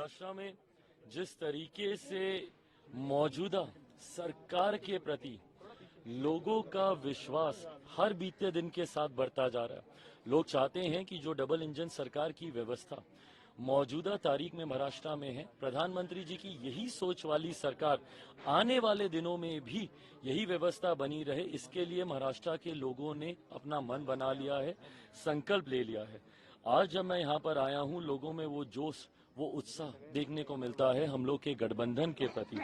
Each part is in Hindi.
महाराष्ट्र में जिस तरीके से मौजूदा सरकार के प्रति लोगों का विश्वास हर बीते दिन के साथ बढ़ता जा रहा है। लोग चाहते हैं कि जो डबल इंजन सरकार की व्यवस्था मौजूदा तारीख में महाराष्ट्र में है, प्रधानमंत्री जी की यही सोच वाली सरकार आने वाले दिनों में भी यही व्यवस्था बनी रहे, इसके लिए महाराष्ट्र के लोगों ने अपना मन बना लिया है, संकल्प ले लिया है। आज जब मैं यहाँ पर आया हूँ, लोगों में वो जोश, वो उत्साह देखने को मिलता है हम लोग के गठबंधन के प्रति,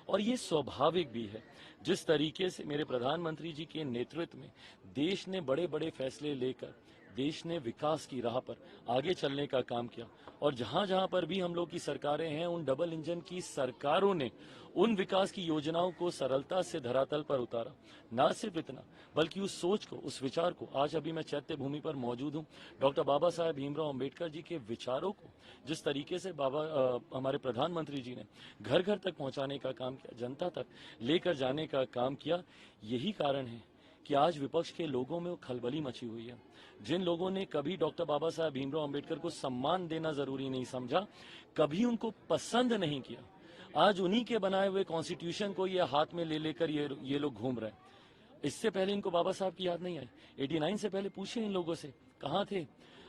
और ये स्वाभाविक भी है। जिस तरीके से मेरे प्रधानमंत्री जी के नेतृत्व में देश ने बड़े बड़े फैसले लेकर देश ने विकास की राह पर आगे चलने का काम किया, और जहां जहां पर भी हम लोग की सरकारें हैं, उन डबल इंजन की सरकारों ने उन विकास की योजनाओं को सरलता से धरातल पर उतारा। न सिर्फ इतना, बल्कि उस सोच को, उस विचार को, आज अभी मैं चैत्य भूमि पर मौजूद हूं, डॉक्टर बाबा साहेब भीमराव अंबेडकर जी के विचारों को जिस तरीके से हमारे प्रधानमंत्री जी ने घर घर तक पहुंचाने का काम किया, जनता तक लेकर जाने का काम किया, यही कारण है कि आज विपक्ष के लोगों में खलबली मची हुई है। जिन लोगों ने कभी डॉक्टर बाबा साहेब भीमराव अंबेडकर को सम्मान देना जरूरी नहीं समझा, कभी उनको पसंद नहीं किया, आज उन्हीं के बनाए हुए कॉन्स्टिट्यूशन को ये हाथ में ले लेकर ये लोग घूम रहे हैं। इससे पहले इनको बाबा साहब की याद नहीं आई? 89 से पहले पूछे इन लोगों से कहाँ थे?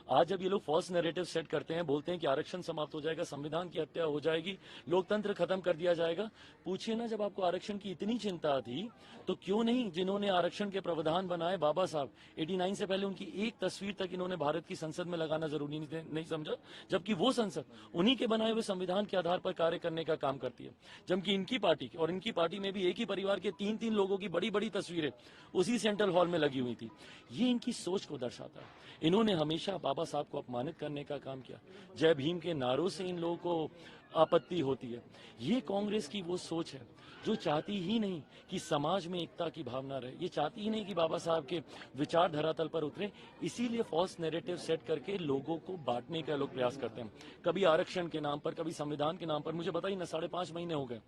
आज जब ये लोग फॉल्स नैरेटिव सेट करते हैं, बोलते हैं कि आरक्षण समाप्त हो जाएगा, संविधान की हत्या हो जाएगी, लोकतंत्र खत्म कर दिया जाएगा, पूछिए ना, जब आपको आरक्षण की इतनी चिंता थी तो क्यों नहीं जिन्होंने आरक्षण के प्रावधान बनाए बाबा साहब, 89 से पहले उनकी एक तस्वीर तक इन्होंने भारत की संसद में लगाना जरूरी नहीं समझा, जबकि वो संसद उन्हीं के बनाए हुए संविधान के आधार पर कार्य करने का काम करती है। जबकि इनकी पार्टी और इनकी पार्टी में भी एक ही परिवार के 3-3 लोगों की बड़ी बड़ी तस्वीरें उसी सेंट्रल हॉल में लगी हुई थी। ये इनकी सोच को दर्शाता है। इन्होंने हमेशा बाबा साहब को अपमानित करने का काम किया। जय भीम के नारों से इन लोगों को आपत्ति होती है। ये कांग्रेस की वो सोच है जो चाहती ही नहीं कि समाज में एकता की भावना रहे, ये चाहती ही नहीं कि बाबा साहब के विचार धरातल पर उतरे। इसीलिए फॉल्स नैरेटिव सेट करके लोगों को बांटने का लोग प्रयास करते हैं, कभी आरक्षण के नाम पर, कभी संविधान के नाम पर। मुझे बताइए ना, 5.5 महीने हो गए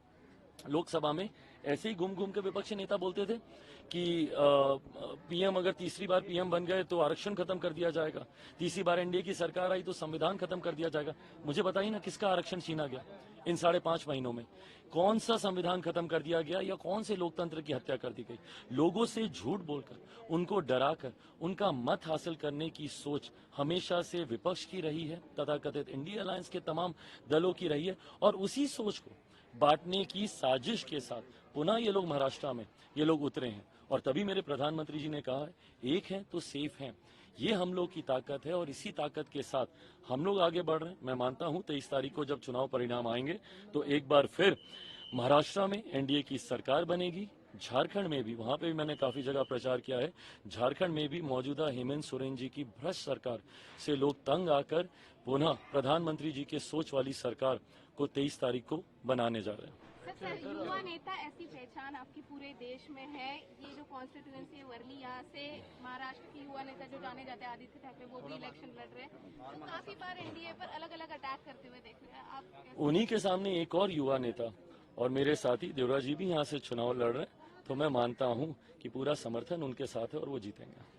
लोकसभा में ऐसे ही घूम घूम के विपक्षी नेता बोलते थे कि पीएम अगर तीसरी बार पीएम बन गए तो आरक्षण खत्म कर दिया जाएगा, तीसरी बार एनडीए की सरकार आई तो संविधान खत्म कर दिया जाएगा। मुझे बताइए ना, किसका आरक्षण छीना गया इन 5.5 महीनों में? कौन सा संविधान खत्म कर दिया गया या कौन से लोकतंत्र की हत्या कर दी गई? लोगों से झूठ बोलकर, उनको डराकर उनका मत हासिल करने की सोच हमेशा से विपक्ष की रही है, तथाकथित इंडिया अलायंस के तमाम दलों की रही है, और उसी सोच को बांटने की साजिश के साथ पुनः ये लोग महाराष्ट्र में ये लोग उतरे हैं। और तभी मेरे प्रधानमंत्री जी ने कहा है, एक है तो सेफ है। ये हम लोग की ताकत है और इसी ताकत के साथ हम लोग आगे बढ़ रहे हैं। मैं मानता हूं 23 तारीख को जब चुनाव परिणाम आएंगे तो एक बार फिर महाराष्ट्र में एनडीए की सरकार बनेगी। झारखंड में भी, वहां पे भी मैंने काफी जगह प्रचार किया है, झारखंड में भी मौजूदा हेमंत सोरेन जी की भ्रष्ट सरकार से लोग तंग आकर पुनः प्रधानमंत्री जी के सोच वाली सरकार को 23 तारीख को बनाने जा रहे हैं। सर, युवा नेता ऐसी पहचान आपकी पूरे देश में है। ये जो कॉन्स्टिट्यूएंसी वर्ली, यहाँ से महाराष्ट्र की युवा नेता जो जाने जाते हैं आदित्य ठाकरे, वो भी इलेक्शन लड़ रहे हैं, तो काफी बार एनडीए पर अलग अलग अटैक करते हुए देख रहे हैं आप। उन्हीं के सामने एक और युवा नेता और मेरे साथी देवराज जी भी यहाँ से चुनाव लड़ रहे हैं, तो मैं मानता हूँ कि पूरा समर्थन उनके साथ है और वो जीतेंगे।